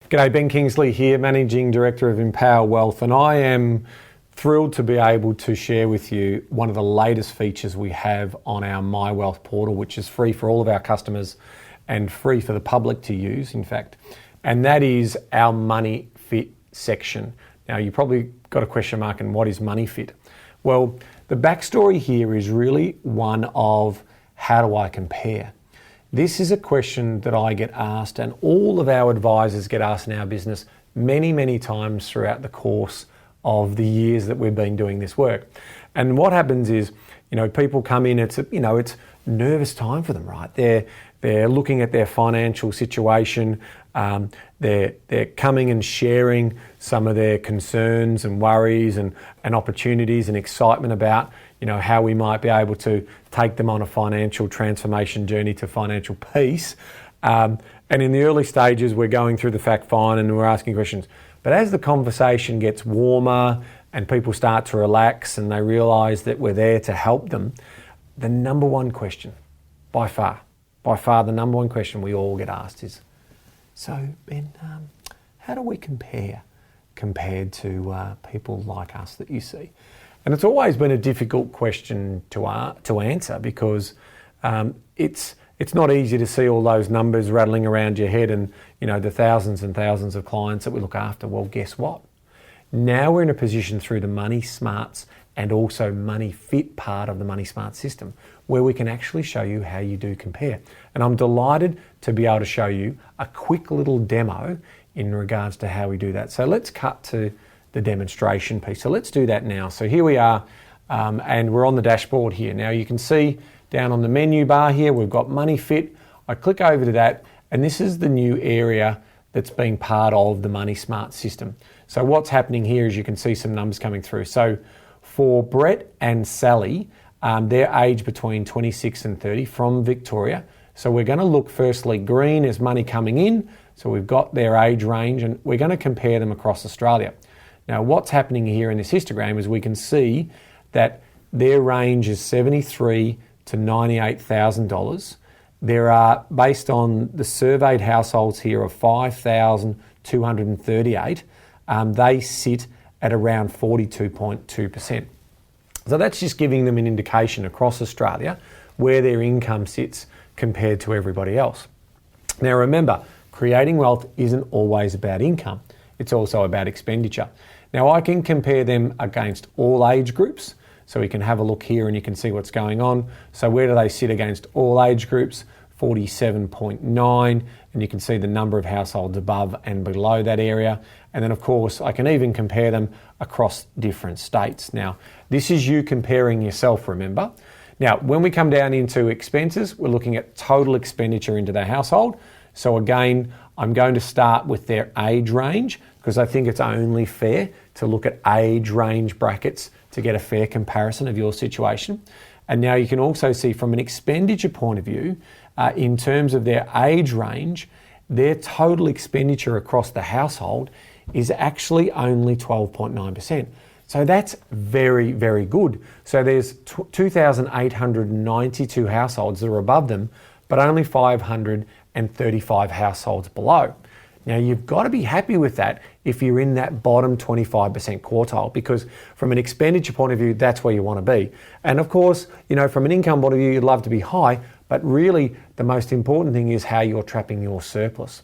G'day, Ben Kingsley here, Managing Director of Empower Wealth, and I am thrilled to be able to share with you one of the latest features we have on our My Wealth portal, which is free for all of our customers and free for the public to use, in fact, and that is our Money Fit section. Now, you probably got a question mark in what is Money Fit? Well, the backstory here is really one of how do I compare? This is a question that I get asked, and all of our advisors get asked in our business many, many times throughout the course of the years that we've been doing this work. And what happens is, people come in, it's nervous time for them, right? They're looking at their financial situation. They're coming and sharing some of their concerns and worries and opportunities and excitement about, how we might be able to take them on a financial transformation journey to financial peace. And in the early stages, we're going through the fact find and we're asking questions. But as the conversation gets warmer and people start to relax and they realise that we're there to help them, the number one question, by far the number one question we all get asked is, so Ben, how do we compare compared to people like us that you see? And it's always been a difficult question to answer because it's not easy to see all those numbers rattling around your head and the thousands and thousands of clients that we look after. Well, guess what? Now we're in a position through the Money Smarts and also Money Fit part of the Money Smart system where we can actually show you how you do compare. And I'm delighted to be able to show you a quick little demo in regards to how we do that. So let's cut to the demonstration piece. So let's do that now. So here we are, and we're on the dashboard here. Now you can see down on the menu bar here, we've got Money Fit. I click over to that, and this is the new area that's been part of the Money Smart system. So what's happening here is you can see some numbers coming through. So for Brett and Sally, they're aged between 26 and 30 from Victoria. So we're going to look firstly, green is money coming in. So we've got their age range and we're going to compare them across Australia. Now what's happening here in this histogram is we can see that their range is $73,000 to $98,000. There are, based on the surveyed households here of 5,238, they sit at around 42.2%. So that's just giving them an indication across Australia where their income sits compared to everybody else. Now remember, creating wealth isn't always about income. It's also about expenditure. Now I can compare them against all age groups. So we can have a look here and you can see what's going on. So where do they sit against all age groups? 47.9, and you can see the number of households above and below that area. And then of course, I can even compare them across different states. Now, this is you comparing yourself, remember? Now, when we come down into expenses, we're looking at total expenditure into the household. So again, I'm going to start with their age range because I think it's only fair to look at age range brackets to get a fair comparison of your situation. And now you can also see from an expenditure point of view, in terms of their age range, their total expenditure across the household is actually only 12.9%. So that's very, very good. So there's 2,892 households that are above them, but only 535 households below. Now you've got to be happy with that if you're in that bottom 25% quartile, because from an expenditure point of view, that's where you want to be. And of course, from an income point of view, you'd love to be high, but really the most important thing is how you're trapping your surplus.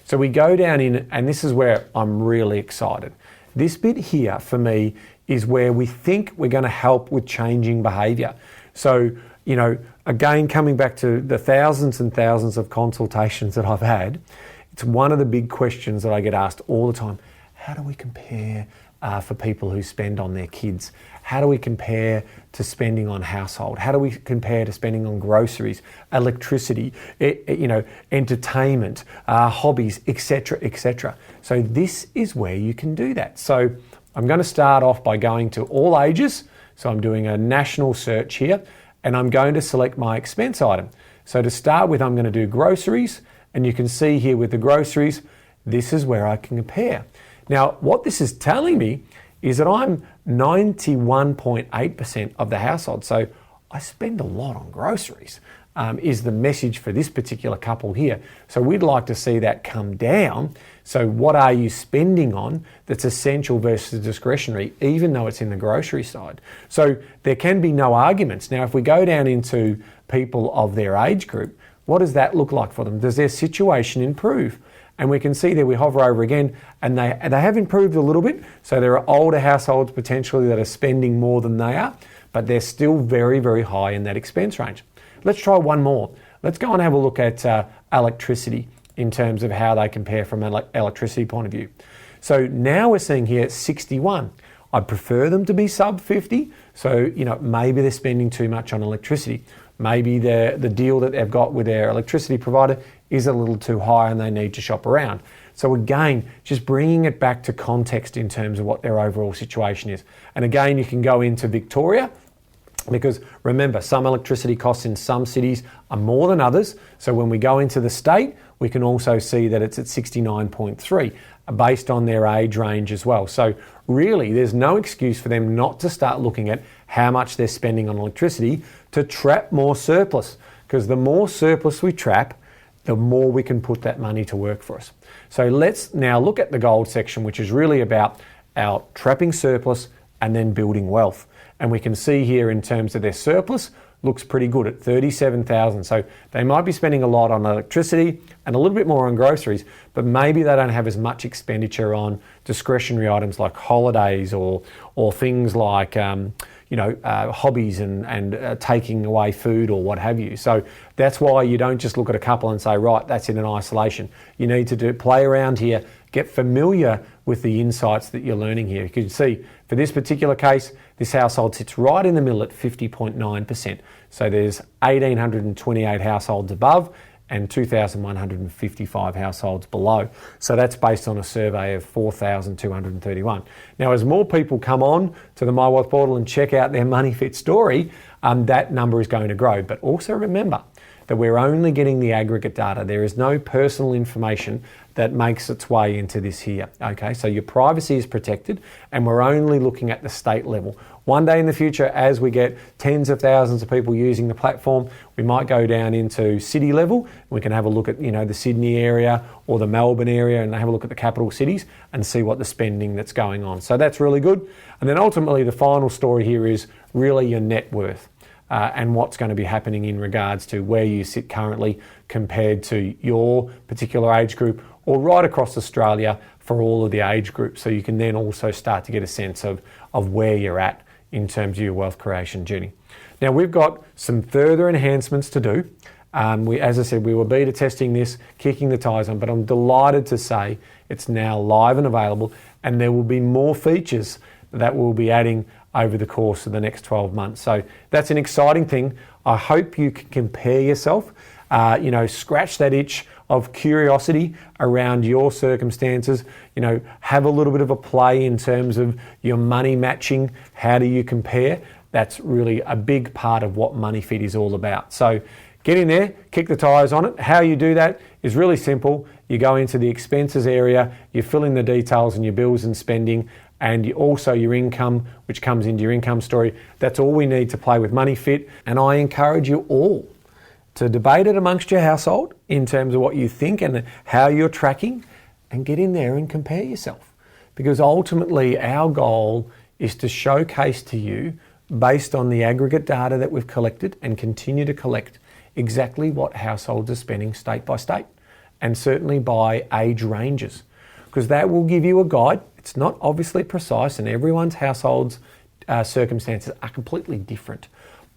So we go down in, and this is where I'm really excited. This bit here for me is where we think we're going to help with changing behavior. So, again, coming back to the thousands and thousands of consultations that I've had, it's one of the big questions that I get asked all the time. How do we compare for people who spend on their kids? How do we compare to spending on household? How do we compare to spending on groceries, electricity, entertainment, hobbies, etc., etc.? So this is where you can do that. So I'm going to start off by going to all ages. So I'm doing a national search here and I'm going to select my expense item. So to start with, I'm going to do groceries. And you can see here with the groceries, this is where I can compare. Now, what this is telling me is that I'm 91.8% of the household. So I spend a lot on groceries. is the message for this particular couple here. So we'd like to see that come down. So what are you spending on that's essential versus discretionary, even though it's in the grocery side? So there can be no arguments. Now, if we go down into people of their age group, what does that look like for them? Does their situation improve? And we can see there, we hover over again, and they have improved a little bit. So there are older households potentially that are spending more than they are, but they're still very, very high in that expense range. Let's try one more. Let's go and have a look at electricity in terms of how they compare from an electricity point of view. So now we're seeing here 61. I'd prefer them to be sub 50. So, maybe they're spending too much on electricity. Maybe the deal that they've got with their electricity provider is a little too high and they need to shop around. So again, just bringing it back to context in terms of what their overall situation is. And again, you can go into Victoria, because remember, some electricity costs in some cities are more than others. So when we go into the state, we can also see that it's at 69.3 based on their age range as well. So really, there's no excuse for them not to start looking at how much they're spending on electricity to trap more surplus, because the more surplus we trap, the more we can put that money to work for us. So let's now look at the gold section, which is really about our trapping surplus and then building wealth. And we can see here in terms of their surplus, looks pretty good at 37,000. So they might be spending a lot on electricity and a little bit more on groceries, but maybe they don't have as much expenditure on discretionary items like holidays or things like hobbies and taking away food or what have you. So that's why you don't just look at a couple and say, right, that's in isolation. You need to play around here, get familiar with the insights that you're learning here. You can see for this particular case, this household sits right in the middle at 50.9%. So there's 1,828 households above and 2,155 households below. So that's based on a survey of 4,231. Now, as more people come on to the My Wealth portal and check out their MoneyFit story, that number is going to grow. But also remember that we're only getting the aggregate data. There is no personal information that makes its way into this here. Okay, so your privacy is protected, and we're only looking at the state level. One day in the future, as we get tens of thousands of people using the platform, we might go down into city level. We can have a look at the Sydney area or the Melbourne area and have a look at the capital cities and see what the spending that's going on. So that's really good. And then ultimately the final story here is really your net worth. And what's going to be happening in regards to where you sit currently compared to your particular age group or right across Australia for all of the age groups. So you can then also start to get a sense of where you're at in terms of your wealth creation journey. Now, we've got some further enhancements to do. As I said, we were beta testing this, kicking the tires on, but I'm delighted to say it's now live and available, and there will be more features that we'll be adding over the course of the next 12 months. So that's an exciting thing. I hope you can compare yourself, scratch that itch of curiosity around your circumstances, have a little bit of a play in terms of your money matching. How do you compare? That's really a big part of what MoneyFit is all about. So get in there, kick the tires on it. How you do that is really simple. You go into the expenses area, you fill in the details and your bills and spending, and also your income, which comes into your income story. That's all we need to play with MoneyFit. And I encourage you all to debate it amongst your household in terms of what you think and how you're tracking, and get in there and compare yourself. Because ultimately our goal is to showcase to you, based on the aggregate data that we've collected and continue to collect, exactly what households are spending state by state, and certainly by age ranges, because that will give you a guide. It's not obviously precise, and everyone's household's circumstances are completely different,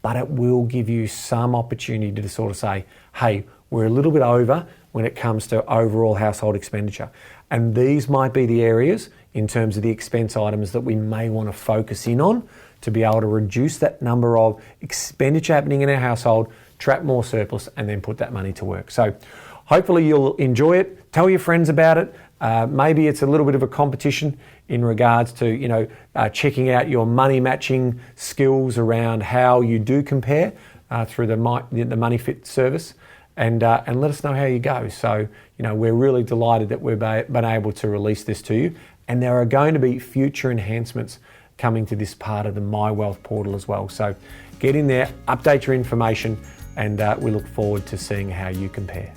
but it will give you some opportunity to sort of say, hey, we're a little bit over when it comes to overall household expenditure. And these might be the areas in terms of the expense items that we may want to focus in on to be able to reduce that number of expenditure happening in our household, trap more surplus, and then put that money to work. So hopefully you'll enjoy it. Tell your friends about it. Maybe it's a little bit of a competition in regards to checking out your money matching skills around how you do compare through the MoneyFit service, and let us know how you go. So we're really delighted that we've been able to release this to you, and there are going to be future enhancements coming to this part of the My Wealth portal as well. So get in there, update your information, and we look forward to seeing how you compare.